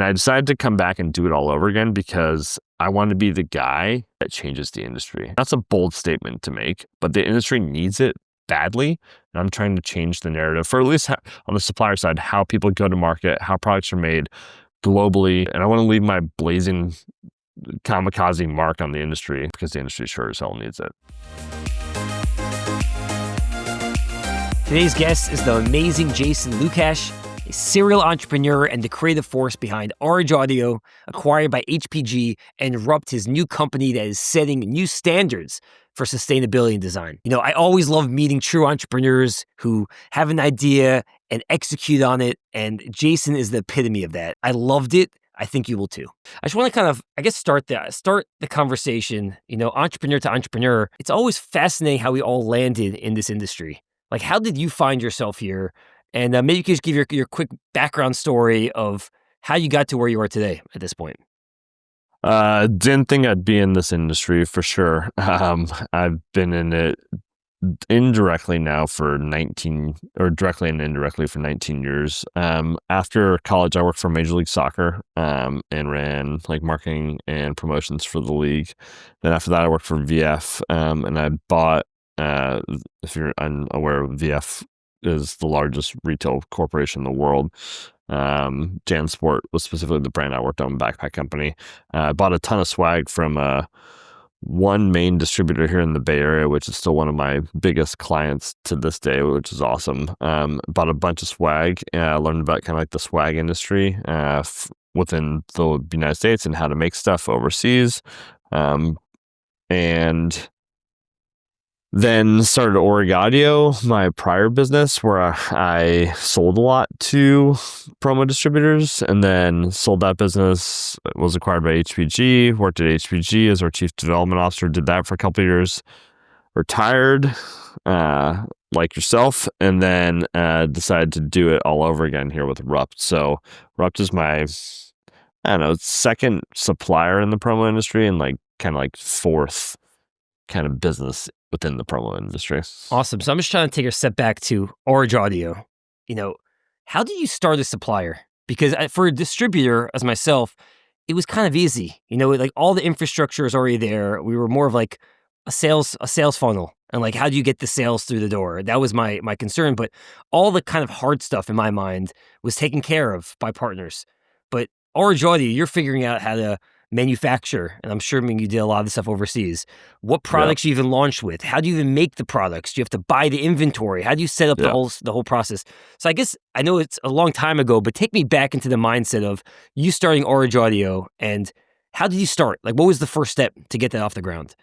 I decided to come back and do it all over again because I want to be the guy that changes the industry. That's a bold statement to make, but the industry needs it badly. And I'm trying to change the narrative for at least on the supplier side, how people go to market, how products are made globally. And I want to leave my blazing kamikaze mark on the industry because the industry sure as hell needs it. Today's guest is the amazing Jason Lucash, a serial entrepreneur and the creative force behind OrigAudio, acquired by HPG, and Rupt, his new company that is setting new standards for sustainability and design. I always love meeting true entrepreneurs who have an idea and execute on it, and Jason is the epitome of that. I loved it. I think you will too. I just want to start the conversation, entrepreneur to entrepreneur. It's always fascinating how we all landed in this industry. Like, how did you find yourself here? And maybe you could just give your quick background story of how you got to where you are today at this point. Didn't think I'd be in this industry for sure. I've been in it indirectly now for 19, or directly and indirectly for 19 years. After college, I worked for Major League Soccer and ran like marketing and promotions for the league. Then after that, I worked for VF and I bought, if you're unaware, VF is the largest retail corporation in the world. JanSport was specifically the brand I worked on, backpack company. I bought a ton of swag from one main distributor here in the Bay Area, which is still one of my biggest clients to this day, which is awesome. Bought a bunch of swag. I learned about kind of like the swag industry within the United States and how to make stuff overseas. And then started OrigAudio, my prior business, where I sold a lot to promo distributors, and then sold that business, was acquired by HPG, worked at HPG as our chief development officer, did that for a couple of years, retired, like yourself, and then decided to do it all over again here with Rupt. So Rupt is my, second supplier in the promo industry and kind of fourth kind of business within the promo industry. Awesome. So I'm just trying to take a step back to OrigAudio. How do you start a supplier? Because for a distributor as myself, it was kind of easy. All the infrastructure is already there. We were more of like a sales funnel, and how do you get the sales through the door? That was my concern. But all the kind of hard stuff in my mind was taken care of by partners. But OrigAudio, you're figuring out how to manufacture, and I'm sure you did a lot of the stuff overseas. What products you even launched with? How do you even make the products? Do you have to buy the inventory? How do you set up the whole process? So I guess I know it's a long time ago, but take me back into the mindset of you starting OrigAudio, and how did you start? What was the first step to get that off the ground?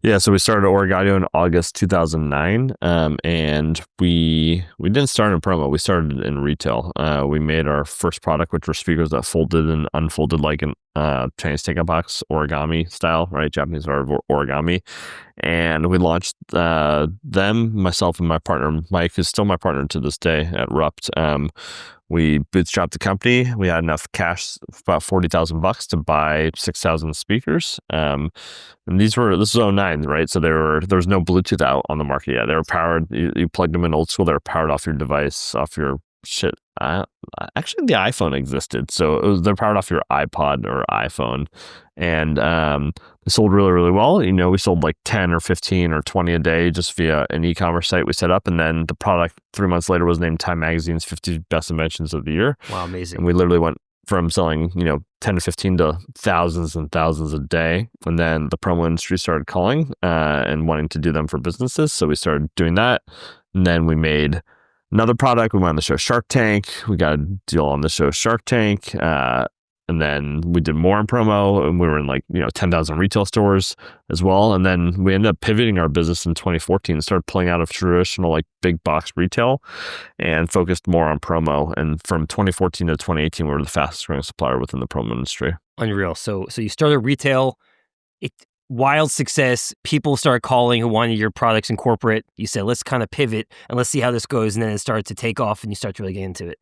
Yeah, so we started OrigAudio in August 2009, and we didn't start in promo. We started in retail. We made our first product, which were speakers that folded and unfolded like an Chinese takeout box, origami style, right? Japanese art of origami. And we launched them, myself and my partner, Mike, who's still my partner to this day at Rupt. We bootstrapped the company. We had enough cash, about $40,000 to buy 6,000 speakers. And this was 2009, right? So there was no Bluetooth out on the market yet. They were powered. You plugged them in old school. They were powered off your device, off your shit. Actually, the iPhone existed, so they're powered off your iPod or iPhone, and they sold really, really well. We sold like 10 or 15 or 20 a day just via an e-commerce site we set up, and then the product 3 months later was named Time Magazine's 50 Best Inventions of the Year. Wow, amazing! And we literally went from selling 10 to 15 to thousands and thousands a day, and then the promo industry started calling and wanting to do them for businesses, so we started doing that, and then we made another product. We went on the show Shark Tank. We got a deal on the show Shark Tank. And then we did more in promo, and we were in 10,000 retail stores as well. And then we ended up pivoting our business in 2014 and started pulling out of traditional big box retail and focused more on promo. And from 2014 to 2018, we were the fastest growing supplier within the promo industry. Unreal. So you started retail. Wild success. People started calling who wanted your products in corporate. You said, let's kind of pivot and let's see how this goes. And then it started to take off and you start to really get into it.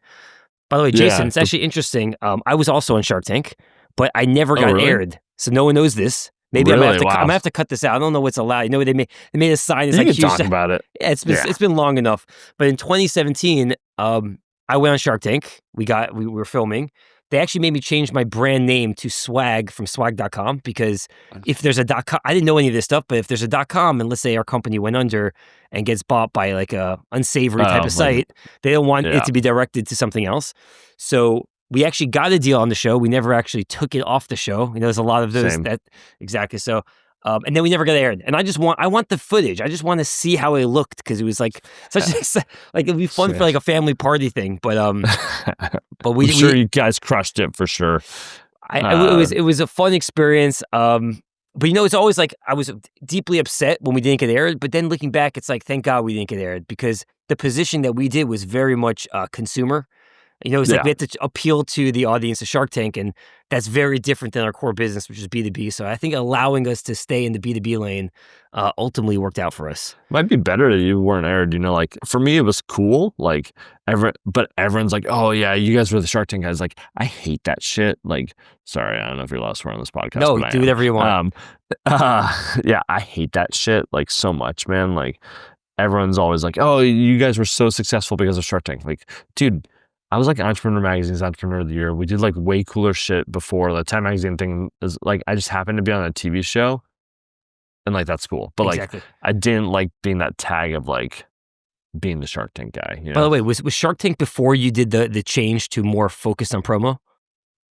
By the way, Jason, it's actually interesting. I was also on Shark Tank, but I never got aired. So no one knows this. Maybe I'm gonna have to cut this out. I don't know what's allowed. They made a sign. It's you can talk about it. Yeah, it's been long enough. But in 2017, I went on Shark Tank. We were filming. they actually made me change my brand name to Swag from swag.com, because if there's a .com, I didn't know any of this stuff, but if there's a .com and let's say our company went under and gets bought by like a unsavory type of site, they don't want it to be directed to something else. So we actually got a deal on the show. We never actually took it off the show. There's a lot of those that exactly. So, and then we never got aired. And I want the footage. I just want to see how it looked, because it was like like it'd be fun for like a family party thing. But I'm sure you guys crushed it for sure. It was a fun experience. But it's always like I was deeply upset when we didn't get aired. But then looking back, it's like, thank God we didn't get aired, because the position that we did was very much consumer. It's like we had to appeal to the audience of Shark Tank, and that's very different than our core business, which is B2B. So I think allowing us to stay in the B2B lane ultimately worked out for us. Might be better that you weren't aired. Like for me, it was cool. Like but everyone's like, oh yeah, you guys were the Shark Tank guys. Like, I hate that shit. Like, sorry, I don't know if you're allowed to swear on this podcast. No, do whatever you want. Yeah, I hate that shit like so much, man. Like, everyone's always like, oh, you guys were so successful because of Shark Tank. Like, dude, I was like Entrepreneur Magazine's Entrepreneur of the Year. We did like way cooler shit before. The Time Magazine thing is like, I just happened to be on a TV show, and like, that's cool. But like, I didn't like being that tag of like being the Shark Tank guy. By the way, was Shark Tank before you did the change to more focused on promo?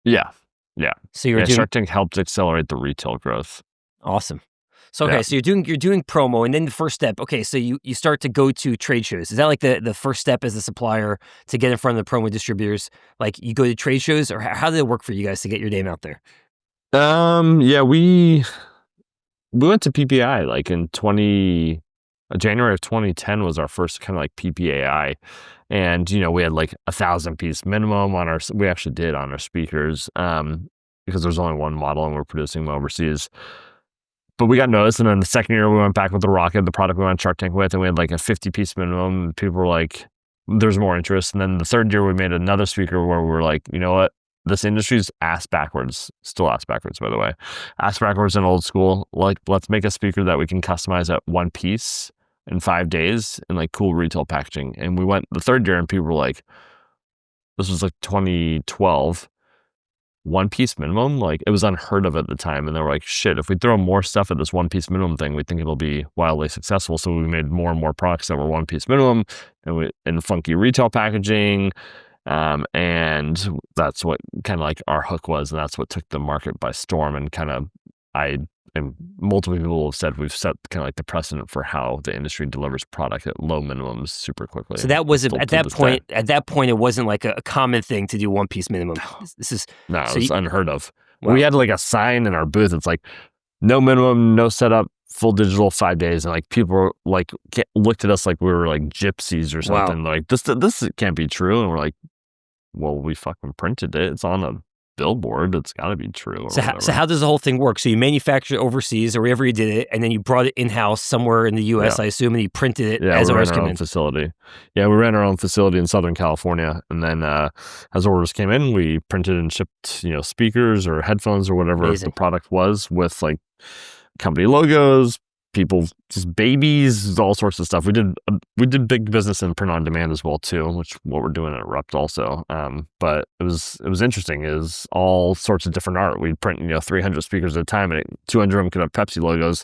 Yeah. So you're Shark Tank helped accelerate the retail growth. Awesome. So, okay, so you're doing promo, and then the first step, okay, so you start to go to trade shows. Is that like the first step as a supplier to get in front of the promo distributors? Like, you go to trade shows, or how did it work for you guys to get your name out there? Yeah, we went to PPI like in January of 2010 was our first kind of like PPAI. And, we had like 1,000-piece minimum on we actually did on our speakers, because there's only one model and we're producing them overseas. But we got noticed, and then the second year we went back with the Rocket, the product we went on Shark Tank with, and we had like a 50-piece minimum. And people were like, there's more interest. And then the third year we made another speaker where we were like, you know what? This industry's ass backwards, still ass backwards, by the way. Ass backwards and old school. Like, let's make a speaker that we can customize at one piece in 5 days in like cool retail packaging. And we went the third year and people were like, this was like 2012. One piece minimum, like it was unheard of at the time. And they were like, shit, if we throw more stuff at this one piece minimum thing, we think it'll be wildly successful. So we made more and more products that were one piece minimum and funky retail packaging. And that's what kind of like our hook was. And that's what took the market by storm. And kind of, and multiple people have said we've set kind of like the precedent for how the industry delivers product at low minimums super quickly. So that was at that point. At that point, it wasn't like a common thing to do one piece minimum. This is it's unheard of. Wow. We had like a sign in our booth. It's like no minimum, no setup, full digital, 5 days, and like people were like looked at us like we were like gypsies or something. Wow. Like this can't be true, and we're like, well, we fucking printed it. It's on a billboard. It's got to be true. So how does the whole thing work? So you manufactured it overseas or wherever you did it, and then you brought it in-house somewhere in the U.S., I assume, and you printed it as orders came in. Facility. Yeah, we ran our own facility in Southern California, and then as orders came in, we printed and shipped, speakers or headphones or whatever the product was with like company logos, people, just babies, all sorts of stuff. We did big business in print on demand as well too, which what we're doing at Rupt also. But it was interesting. It was all sorts of different art. We'd print 300 speakers at a time, and 200 of them could have Pepsi logos,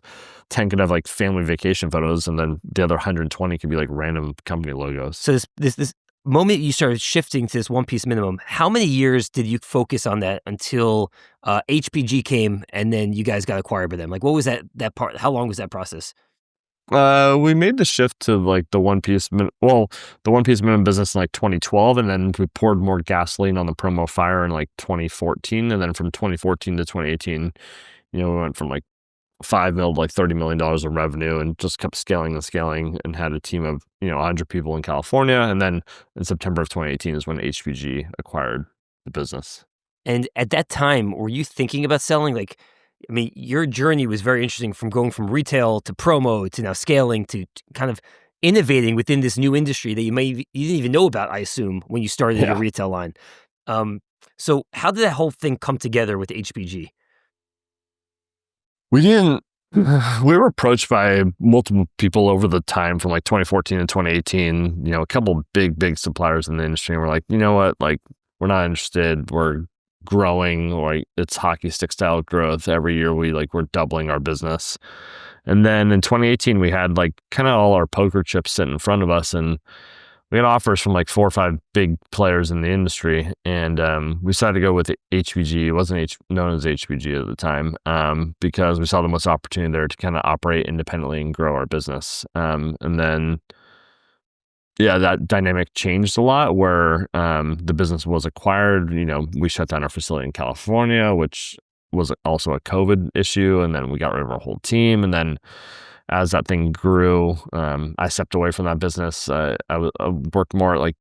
10 could have like family vacation photos, and then the other 120 could be like random company logos. So this moment you started shifting to this one piece minimum, how many years did you focus on that until HPG came and then you guys got acquired by them? Like, what was that part? How long was that process? We made the shift to like the one piece minimum business in like 2012, and then we poured more gasoline on the promo fire in like 2014, and then from 2014 to 2018, we went from like $5 million to like $30 million of revenue, and just kept scaling and had a team of 100 people in California. And then in September of 2018 is when HPG acquired the business. And at that time, were you thinking about selling? Like, I mean, your journey was very interesting, from going from retail to promo to now scaling to kind of innovating within this new industry that you didn't even know about, I assume, when you started your retail line. So how did that whole thing come together with HPG? We were approached by multiple people over the time from like 2014 and 2018, a couple big suppliers in the industry. And we're like, you know what? Like, we're not interested. We're growing, like it's hockey stick style growth. Every year we're doubling our business. And then in 2018, we had like kind of all our poker chips sitting in front of us, and we had offers from like 4 or 5 big players in the industry. And we decided to go with HPG. It wasn't known as HPG at the time, because we saw the most opportunity there to kind of operate independently and grow our business. And then, yeah, that dynamic changed a lot where the business was acquired. We shut down our facility in California, which was also a COVID issue. And then we got rid of our whole team. And then as that thing grew, I stepped away from that business. I worked more at like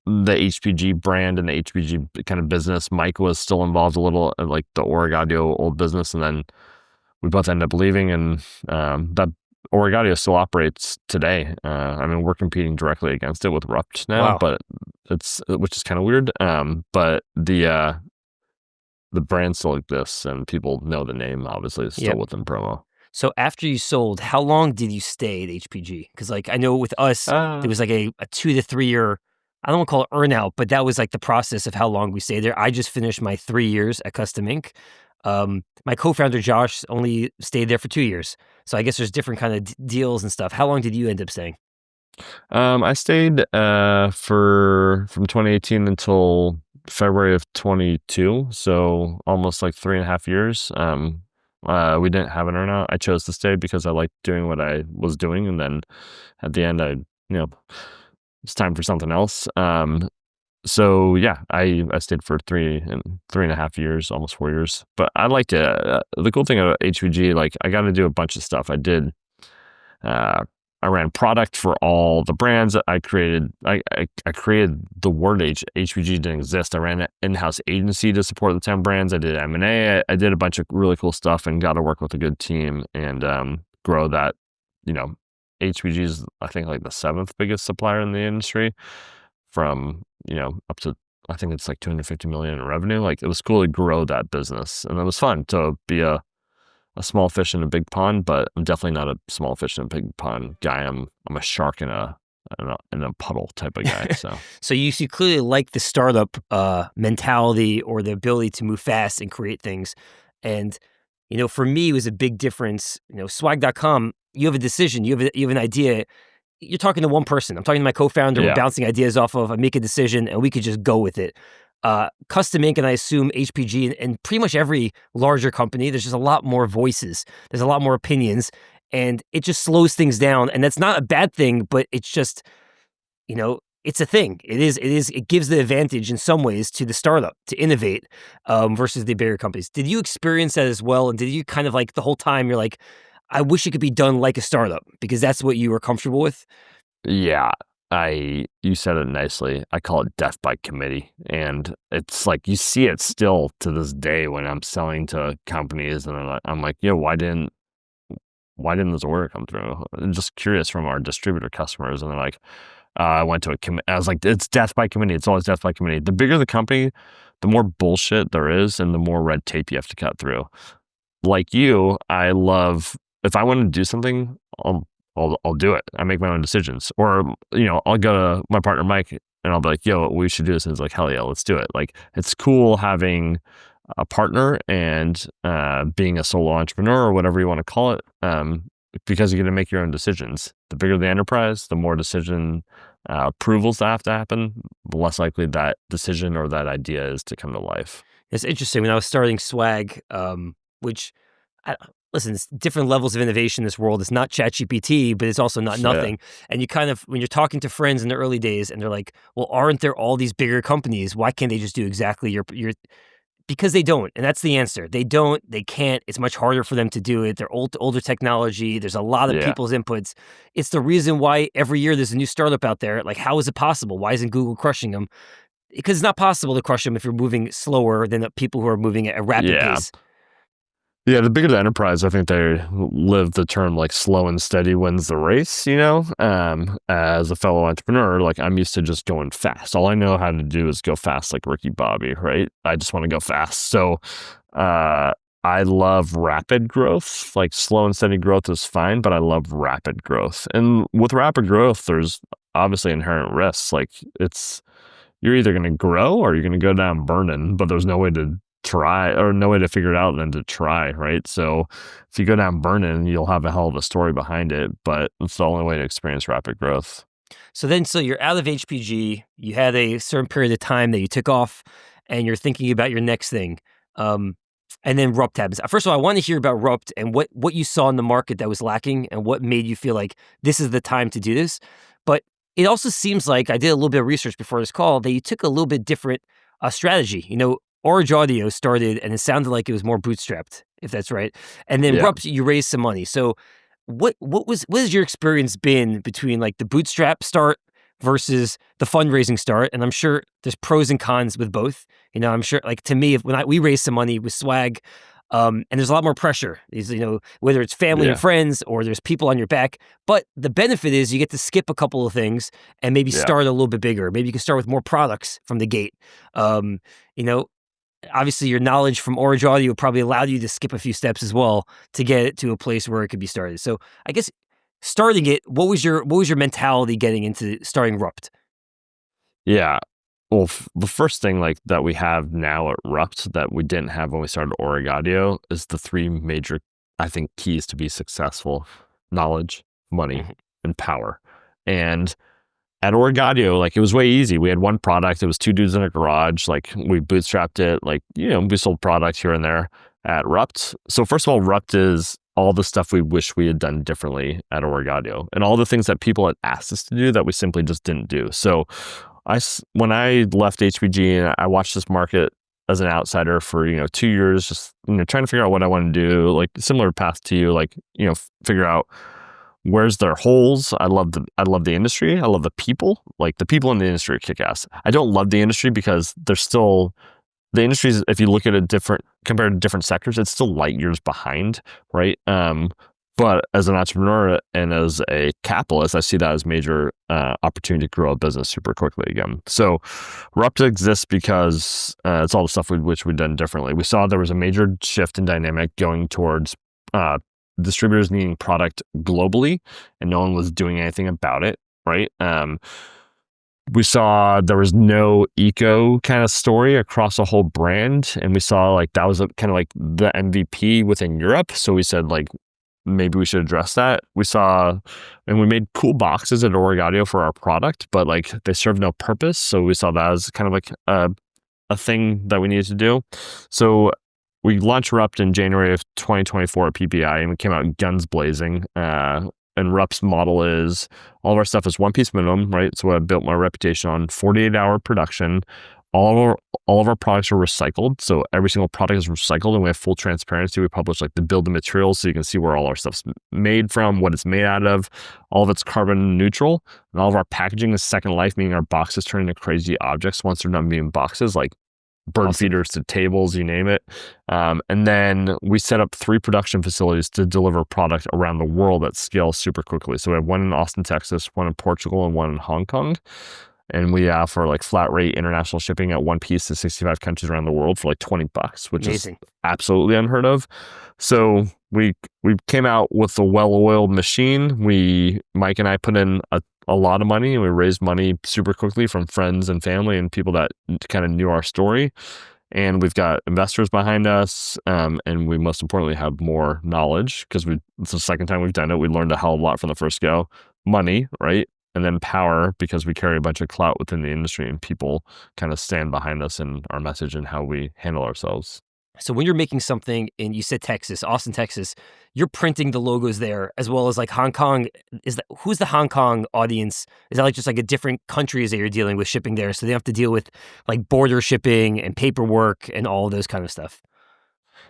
the HPG brand and the HPG kind of business. Mike was still involved a little at like the OrigAudio old business. And then we both ended up leaving, and that OrigAudio still operates today. I mean, we're competing directly against it with Rupt now, Wow. but which is kind of weird. But the brand still exists, and people know the name. Obviously, it's still Yep. within promo. So after you sold, how long did you stay at HPG? Because like I know with us, there was like a 2 to 3 year, I don't want to call it earn-out, but that was like the process of how long we stayed there. I just finished my 3 years at Custom Ink. My co-founder Josh only stayed there for 2 years. So I guess there's different kind of deals and stuff. How long did you end up staying? I stayed from 2018 until February of 22, so almost like 3.5 years. We didn't have an earnout. I chose to stay because I liked doing what I was doing, and then at the end, it's time for something else. So yeah, I stayed for 3.5 years, almost 4 years. But I liked it. The cool thing about HVG, like I got to do a bunch of stuff. I ran product for all the brands that I created. I created the word HVG didn't exist. I ran an in-house agency to support the 10 brands. I did M&A. I did a bunch of really cool stuff and got to work with a good team and grow that. HVG is, I think, like the 7th biggest supplier in the industry, from up to, I think it's like 250 million in revenue. Like, it was cool to grow that business, and it was fun to be a small fish in a big pond. But I'm definitely not a small fish in a big pond guy. I'm a shark in a puddle type of guy. So So you clearly like the startup mentality or the ability to move fast and create things. And for me, it was a big difference. Swag.com, you have a decision, you have an idea. You're talking to one person. I'm talking to my co-founder. We're yeah, bouncing ideas off of. I make a decision, and we could just go with it. Custom Ink, and I assume HPG, and pretty much every larger company, there's just a lot more voices. There's a lot more opinions, and it just slows things down. And that's not a bad thing, but it's just, it's a thing. It gives the advantage in some ways to the startup to innovate versus the bigger companies. Did you experience that as well? And did you kind of like the whole time you're like, I wish it could be done like a startup, because that's what you were comfortable with? yeah. You said it nicely. I call it death by committee. And it's like, you see it still to this day when I'm selling to companies, and I'm like, why didn't this order come through? I'm just curious from our distributor customers. And they're like, I went to a committee. I was like, it's death by committee. It's always death by committee. The bigger the company, the more bullshit there is and the more red tape you have to cut through. Like you, I love, if I want to do something, I'll do it. I make my own decisions. Or, I'll go to my partner, Mike, and I'll be like, we should do this. And he's like, hell yeah, let's do it. Like, it's cool having a partner and being a solo entrepreneur, or whatever you want to call it, because you get to make your own decisions. The bigger the enterprise, the more decision approvals that have to happen, the less likely that decision or that idea is to come to life. It's interesting. When I was starting Swag, which, listen, it's different levels of innovation in this world. It's not ChatGPT, but it's also not nothing. And you kind of, when you're talking to friends in the early days, and they're like, well, aren't there all these bigger companies? Why can't they just do exactly your because they don't. And that's the answer. They don't, they can't. It's much harder for them to do it. They're older technology. There's a lot of people's inputs. It's the reason why every year there's a new startup out there. Like, how is it possible? Why isn't Google crushing them? Because it's not possible to crush them if you're moving slower than the people who are moving at a rapid pace. Yeah, the bigger the enterprise, I think they live the term like slow and steady wins the race, As a fellow entrepreneur, like, I'm used to just going fast. All I know how to do is go fast like Ricky Bobby, right? I just want to go fast. So I love rapid growth. Like, slow and steady growth is fine, but I love rapid growth. And with rapid growth, there's obviously inherent risks. Like, you're either going to grow or you're going to go down burning, but there's no way to try or no way to figure it out than to try, right? So if you go down burning, you'll have a hell of a story behind it, but it's the only way to experience rapid growth. So you're out of HPG. You had a certain period of time that you took off, and you're thinking about your next thing. Um, and then Rupt happens. First of all, I want to hear about Rupt and what you saw in the market that was lacking, and what made you feel like this is the time to do this. But it also seems like I did a little bit of research before this call that you took a little bit different strategy. OrigAudio started, and it sounded like it was more bootstrapped, if that's right. And then Yeah. Rupt, you raised some money. So what has your experience been between like the bootstrap start versus the fundraising start? And I'm sure there's pros and cons with both. I'm sure, like, to me, when we raised some money with Swag, and there's a lot more pressure. Whether it's family and Yeah. friends or there's people on your back. But the benefit is you get to skip a couple of things and maybe Yeah. start a little bit bigger. Maybe you can start with more products from the gate. You know, Obviously your knowledge from OrigAudio probably allowed you to skip a few steps as well to get it to a place where it could be started. So I guess starting it, what was your mentality getting into starting Rupt? Yeah. Well, the first thing like that we have now at Rupt that we didn't have when we started OrigAudio is the three major, I think, keys to be successful: knowledge, money, Mhm. and power. And at OrigAudio, like, it was way easy. We had one product. It was two dudes in a garage. Like, we bootstrapped it. Like, we sold products here and there. At Rupt, so first of all, Rupt is all the stuff we wish we had done differently at OrigAudio, and all the things that people had asked us to do that we simply just didn't do. So when I left HPG and I watched this market as an outsider for 2 years, just trying to figure out what I want to do, like similar path to you, like figure out where's their holes. I love the industry. I love the people. Like, the people in the industry are kick ass. I don't love the industry because there's still, the industry is, if you look at it compared to different sectors, it's still light years behind, right? But as an entrepreneur and as a capitalist, I see that as major opportunity to grow a business super quickly again. So Rupt exists because it's all the stuff which we've done differently. We saw there was a major shift in dynamic going towards distributors needing product globally, and no one was doing anything about it, right? We saw there was no eco kind of story across a whole brand, and we saw like that was kind of like the MVP within Europe. So we said, like, maybe we should address that. We saw, and we made cool boxes at OrigAudio for our product, but like they served no purpose. So we saw that as kind of like a thing that we needed to do. So we launched Rupt in January of 2024 at PPI, and we came out guns blazing. And Rupt's model is all of our stuff is one piece minimum, right? So I built my reputation on 48-hour production. All of our products are recycled. So every single product is recycled, and we have full transparency. We publish like the build of materials so you can see where all our stuff's made from, what it's made out of. All of it's carbon neutral. And all of our packaging is second life, meaning our boxes turn into crazy objects once they're done being boxes, like bird feeders to tables, you name it. And then we set up 3 production facilities to deliver product around the world that scales super quickly. So we have one in Austin, Texas, one in Portugal, and one in Hong Kong. And we offer like flat rate international shipping at one piece to 65 countries around the world for like $20, which Amazing. is absolutely unheard of. So we came out with a well-oiled machine. Mike and I put in a lot of money, and we raised money super quickly from friends and family and people that kind of knew our story. And we've got investors behind us, and we most importantly have more knowledge because it's the second time we've done it. We learned a hell of a lot from the first go. Money, right? And then power, because we carry a bunch of clout within the industry and people kind of stand behind us and our message and how we handle ourselves. So when you're making something, and you said Texas, Austin, Texas, you're printing the logos there, as well as like Hong Kong. Who's the Hong Kong audience? Is that like just like a different countries that you're dealing with shipping there, so they have to deal with like border shipping and paperwork and all of those kind of stuff?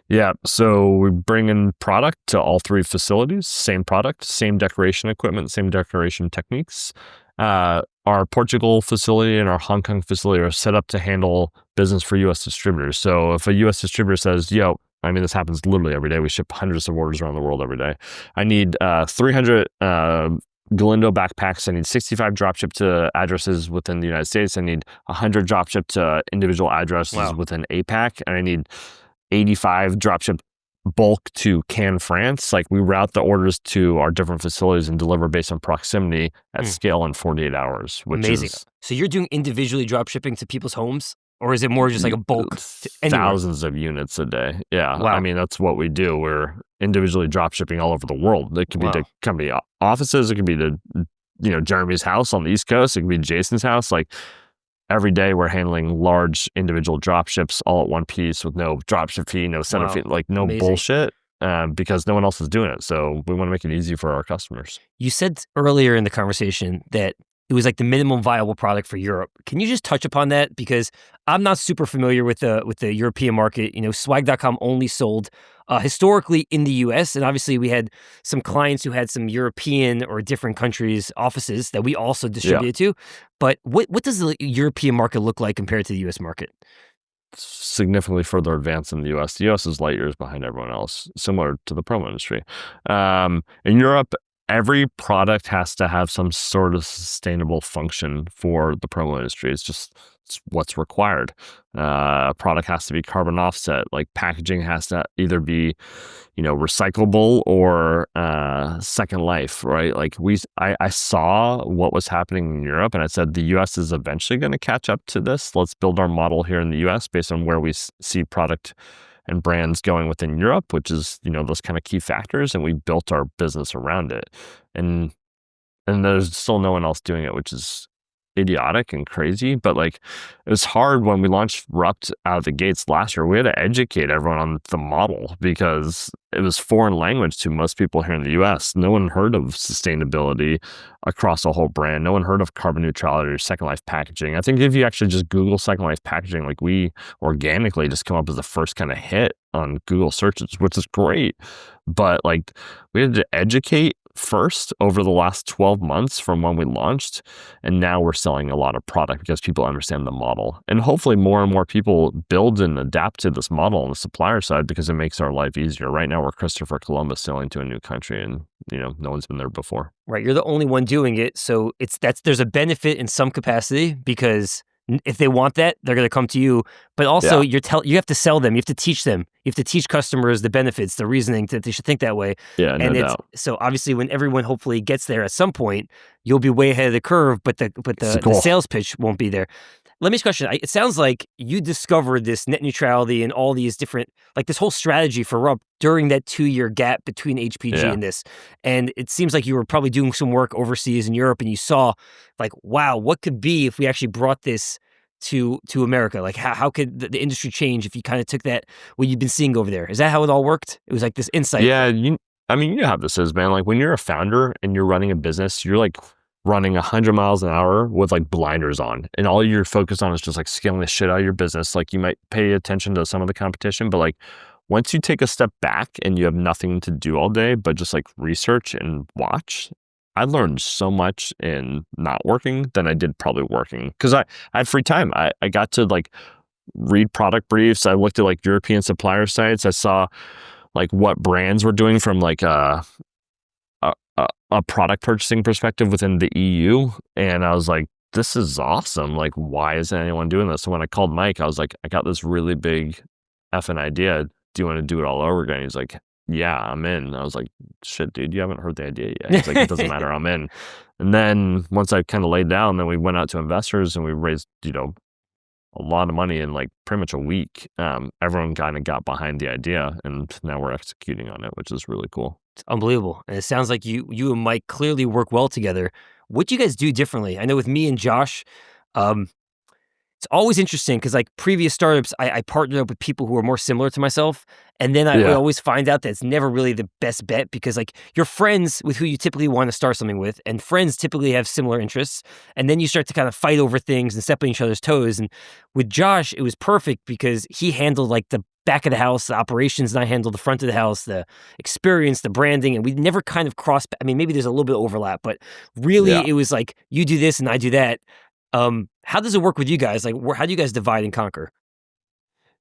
Yeah, so we bring in product to all 3 facilities, same product, same decoration equipment, same decoration techniques. Our Portugal facility and our Hong Kong facility are set up to handle business for U.S. distributors. So if a U.S. distributor says, this happens literally every day. We ship hundreds of orders around the world every day. I need 300 Galindo backpacks. I need 65 dropship to addresses within the United States. I need 100 dropship to individual addresses within APAC. And I need 85 dropship bulk to Cannes, France. Like we route the orders to our different facilities and deliver based on proximity at scale in 48 hours, which Amazing. is So you're doing individually drop shipping to people's homes, or is it more just like a bulk to anywhere? thousands of units a day. Yeah. I Wow. mean, that's what we do. We're individually drop shipping all over the world. It could be to Wow. company offices. It could be to, Jeremy's house on the East Coast. It could be Jason's house. Like every day we're handling large individual drop ships all at one piece with no drop ship fee, no setup Wow. fee, like no Amazing. bullshit. Because no one else is doing it. So we want to make it easy for our customers. You said earlier in the conversation that it was like the minimum viable product for Europe. Can you just touch upon that? Because I'm not super familiar with the European market. Swag.com only sold historically in the US. And obviously we had some clients who had some European or different countries offices that we also distributed to. But what does the European market look like compared to the US market? Significantly further advanced than the US. The US is light years behind everyone else, similar to the promo industry. In Europe, every product has to have some sort of sustainable function for the promo industry. It's what's required. A product has to be carbon offset. Like packaging has to either be, recyclable or second life, right? Like I saw what was happening in Europe, and I said the U.S. is eventually going to catch up to this. Let's build our model here in the U.S. based on where we see product and brands going within Europe, which is those kind of key factors, and we built our business around it. And there's still no one else doing it, which is idiotic and crazy. But like it was hard when we launched Rupt out of the gates last year. We had to educate everyone on the model because it was foreign language to most people here in the US. No one heard of sustainability across a whole brand. No one heard of carbon neutrality or second life packaging. I think if you actually just Google second life packaging, like we organically just come up as the first kind of hit on Google searches, which is great. But like we had to educate first over the last 12 months from when we launched, and now we're selling a lot of product because people understand the model, and hopefully more and more people build and adapt to this model on the supplier side because it makes our life easier. Right now we're Christopher Columbus sailing to a new country, and no one's been there before. Right, you're the only one doing it, so there's a benefit in some capacity because if they want that, they're going to come to you. But also, you have to sell them, you have to teach them, you have to teach customers the benefits, the reasoning that they should think that way. Yeah, no doubt. So obviously, when everyone hopefully gets there at some point, you'll be way ahead of the curve, but the Cool. sales pitch won't be there. Let me ask you a question. It sounds like you discovered this net neutrality and all these different, like this whole strategy for Rupt during that 2-year gap between HPG and this. And it seems like you were probably doing some work overseas in Europe and you saw like, wow, what could be if we actually brought this to America? Like how could the industry change if you kind of took that, what you've been seeing over there? Is that how it all worked? It was like this insight. Yeah, you know how this is, man. Like when you're a founder and you're running a business, you're like running 100 miles an hour with like blinders on, and all you're focused on is just like scaling the shit out of your business. Like you might pay attention to some of the competition, but like once you take a step back and you have nothing to do all day but just like research and watch, I learned so much in not working than I did probably working, because I had free time. I got to like read product briefs. I looked at like European supplier sites. I saw like what brands were doing from like a product purchasing perspective within the EU. And I was like, this is awesome. Like, why isn't anyone doing this? So when I called Mike, I was like, I got this really big effing idea. Do you want to do it all over again? He's like, yeah, I'm in. And I was like, shit, dude, you haven't heard the idea yet. He's like, it doesn't matter, I'm in. And then once I kind of laid down, then we went out to investors and we raised, a lot of money in like pretty much a week. Everyone kind of got behind the idea, and now we're executing on it, which is really cool. It's unbelievable. And it sounds like you and Mike clearly work well together. What do you guys do differently? I know with me and Josh, it's always interesting because like previous startups, I partnered up with people who are more similar to myself. And then I always find out that it's never really the best bet because like you're friends with who you typically want to start something with, and friends typically have similar interests. And then you start to kind of fight over things and step on each other's toes. And with Josh, it was perfect because he handled like the back of the house, the operations, and I handled the front of the house, the experience, the branding, and we never kind of crossed. I mean, maybe there's a little bit of overlap, but really it was like you do this and I do that. How does it work with you guys? Like, how do you guys divide and conquer?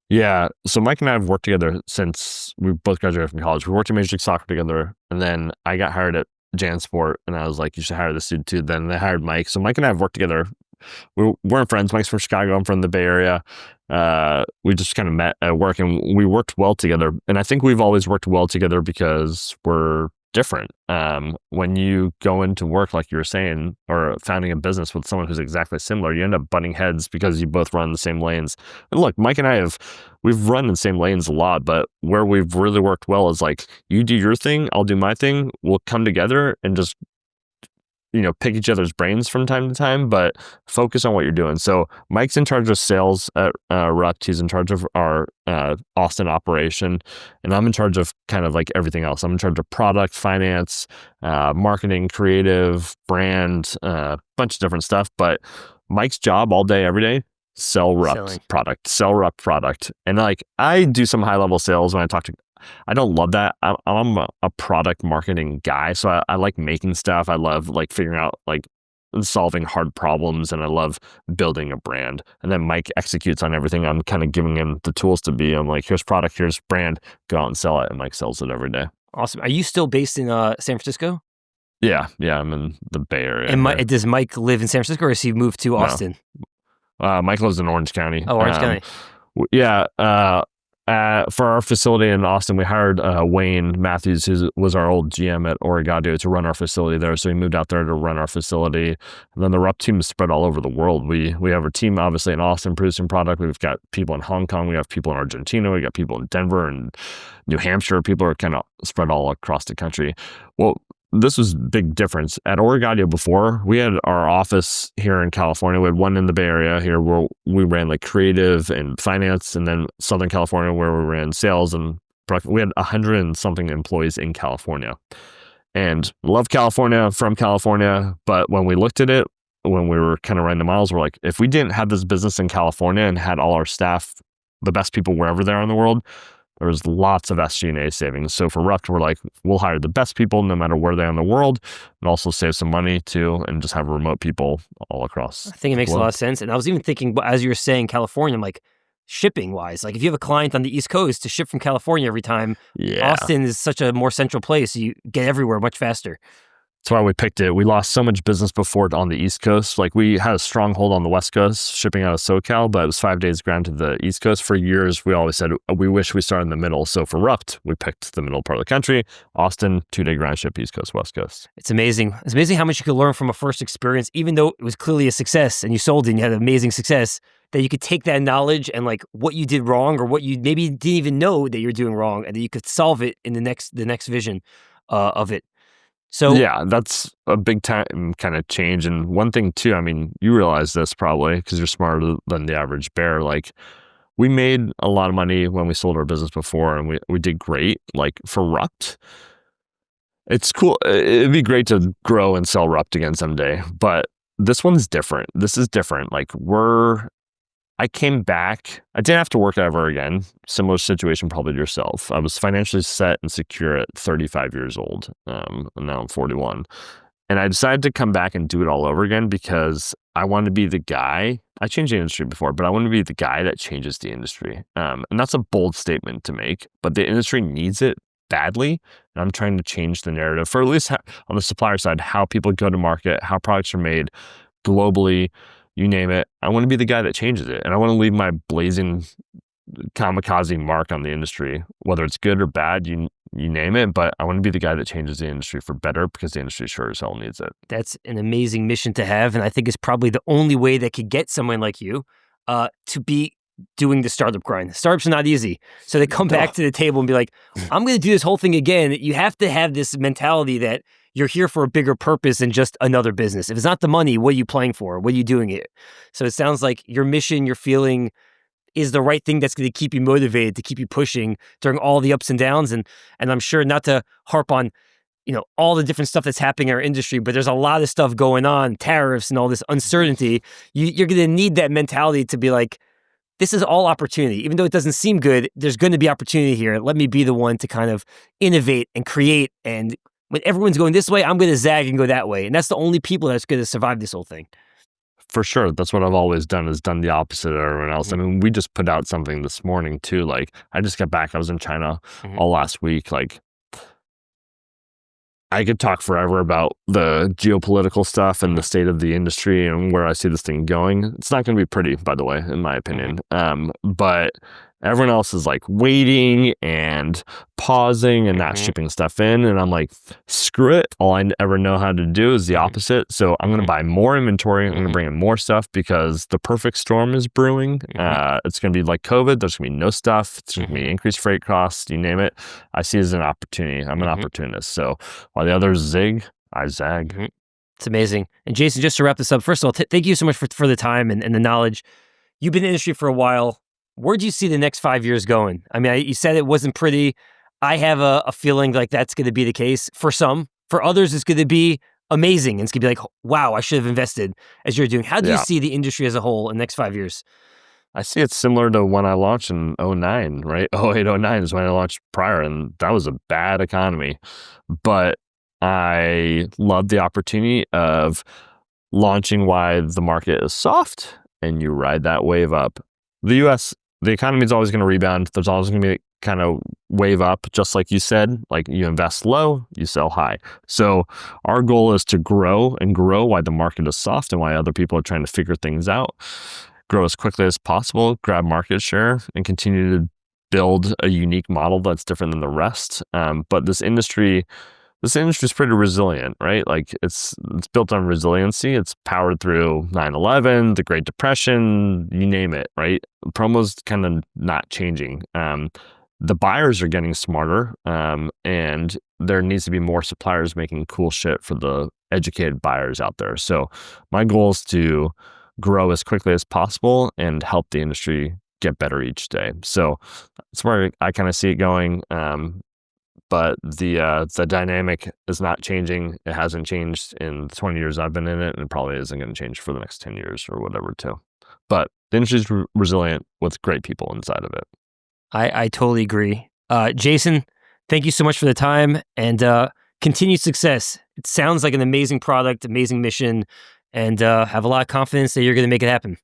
Yeah. So Mike and I have worked together since we both graduated from college. We worked in Major League Soccer together, and then I got hired at JanSport, and I was like, you should hire this dude too. Then they hired Mike. So Mike and I have worked together. We weren't friends. Mike's from Chicago. I'm from the Bay Area. we just kind of met at work and we worked well together. And I think we've always worked well together because we're different. When you go into work, like you were saying, or founding a business with someone who's exactly similar, you end up butting heads because you both run the same lanes. And look, Mike and I we've run in the same lanes a lot, but where we've really worked well is like, you do your thing, I'll do my thing. We'll come together and just pick each other's brains from time to time, but focus on what you're doing. So Mike's in charge of sales at Rupt. He's in charge of our Austin operation, and I'm in charge of kind of like everything else. I'm in charge of product, finance, marketing, creative, brand, bunch of different stuff. But Mike's job all day, every day, sell Rupt product. And like, I do some high level sales when I don't love that. I'm a product marketing guy. So I like making stuff. I love like figuring out like solving hard problems, and I love building a brand. And then Mike executes on everything. I'm kind of giving him the tools to be. I'm like, here's product, here's brand, go out and sell it. And Mike sells it every day. Awesome. Are you still based in San Francisco? Yeah. I'm in the Bay Area. And does Mike live in San Francisco, or has he moved to Austin? No. Mike lives in Orange County. Oh, Orange County. Yeah. For our facility in Austin, we hired Wayne Matthews, who was our old GM at OrigAudio, to run our facility there. So he moved out there to run our facility. And then the Rupt team is spread all over the world. We have a team obviously in Austin producing product. We've got people in Hong Kong. We have people in Argentina. We got people in Denver and New Hampshire. People are kind of spread all across the country. Well, this was a big difference. At OrigAudio before, we had our office here in California. We had one in the Bay Area here where we ran like creative and finance, and then Southern California where we ran sales and product. We had 100 and something employees in California. And love California, from California. But when we looked at it, when we were kind of running the models, we're like, if we didn't have this business in California and had all our staff, the best people wherever they are in the world, there was lots of SG&A savings. So for Rupt, we're like, we'll hire the best people no matter where they are in the world, and also save some money too, and just have remote people all across. I think it makes a lot of sense. And I was even thinking, as you were saying, California, I'm like, shipping wise, like if you have a client on the East Coast to ship from California every time, Austin is such a more central place. You get everywhere much faster. That's why we picked it. We lost so much business before on the East Coast. Like we had a stronghold on the West Coast, shipping out of SoCal, but it was 5 days ground to the East Coast. For years, we always said, we wish we started in the middle. So for Rupt, we picked the middle part of the country. Austin, 2-day ground ship, East Coast, West Coast. It's amazing. It's amazing how much you could learn from a first experience, even though it was clearly a success and you sold it and you had amazing success, that you could take that knowledge and like what you did wrong or what you maybe didn't even know that you're doing wrong, and that you could solve it in the next vision of it. So yeah, that's a big time kind of change. And one thing too, I mean, you realize this probably because you're smarter than the average bear. Like we made a lot of money when we sold our business before, and we did great. Like for Rupt, it's cool. It'd be great to grow and sell Rupt again someday, but this one's different. This is different. Like I came back. I didn't have to work ever again. Similar situation probably to yourself. I was financially set and secure at 35 years old. And now I'm 41. And I decided to come back and do it all over again because I wanted to be the guy. I changed the industry before, but I want to be the guy that changes the industry. And that's a bold statement to make, but the industry needs it badly. And I'm trying to change the narrative for at least on the supplier side, how people go to market, how products are made globally. You name it. I want to be the guy that changes it. And I want to leave my blazing kamikaze mark on the industry, whether it's good or bad, you name it. But I want to be the guy that changes the industry for better because the industry sure as hell needs it. That's an amazing mission to have. And I think it's probably the only way that could get someone like you to be doing the startup grind. Startups are not easy. So they come back to the table and be like, I'm going to do this whole thing again. You have to have this mentality that you're here for a bigger purpose than just another business. If it's not the money, what are you playing for? What are you doing it? So it sounds like your mission, your feeling is the right thing that's going to keep you motivated, to keep you pushing during all the ups and downs. And I'm sure, not to harp on, all the different stuff that's happening in our industry, but there's a lot of stuff going on, tariffs and all this uncertainty. You're going to need that mentality to be like, this is all opportunity. Even though it doesn't seem good, there's going to be opportunity here. Let me be the one to kind of innovate and create. And when everyone's going this way, I'm going to zag and go that way. And that's the only people that's going to survive this whole thing. For sure. That's what I've always done, is done the opposite of everyone else. Mm-hmm. I mean, we just put out something this morning too. Like I just got back. I was in China all last week. Like I could talk forever about the geopolitical stuff and the state of the industry and where I see this thing going. It's not going to be pretty, by the way, in my opinion. But everyone else is like waiting and pausing and not shipping stuff in. And I'm like, screw it. All I ever know how to do is the opposite. So I'm going to buy more inventory. I'm going to bring in more stuff because the perfect storm is brewing. It's going to be like COVID. There's going to be no stuff. It's going to be increased freight costs, you name it. I see it as an opportunity. I'm an opportunist. So while the others zig, I zag. It's amazing. And Jason, just to wrap this up, first of all, thank you so much for the time and the knowledge. You've been in the industry for a while. Where do you see the next 5 years going? I mean, you said it wasn't pretty. I have a feeling like that's going to be the case for some. For others, it's going to be amazing. And it's going to be like, wow, I should have invested as you're doing. How do you see the industry as a whole in the next 5 years? I see it similar to when I launched in 2009, right? 2008, 2009 is when I launched prior, and that was a bad economy. But I love the opportunity of launching while the market is soft, and you ride that wave up. The US, the economy is always going to rebound. There's always going to be kind of wave up, just like you said, like you invest low, you sell high. So our goal is to grow and grow while the market is soft and while other people are trying to figure things out. Grow as quickly as possible, grab market share, and continue to build a unique model that's different than the rest. But this industry is pretty resilient, right? Like it's built on resiliency. It's powered through 9/11, the Great Depression, you name it, right? Promo's kind of not changing. The buyers are getting smarter, and there needs to be more suppliers making cool shit for the educated buyers out there. So my goal is to grow as quickly as possible and help the industry get better each day. So that's where I kind of see it going. But the dynamic is not changing. It hasn't changed in the 20 years I've been in it, and it probably isn't going to change for the next 10 years or whatever too. But the industry is resilient with great people inside of it. I totally agree. Jason, thank you so much for the time and continued success. It sounds like an amazing product, amazing mission, and have a lot of confidence that you're going to make it happen.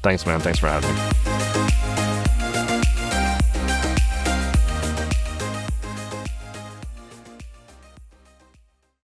Thanks, man. Thanks for having me.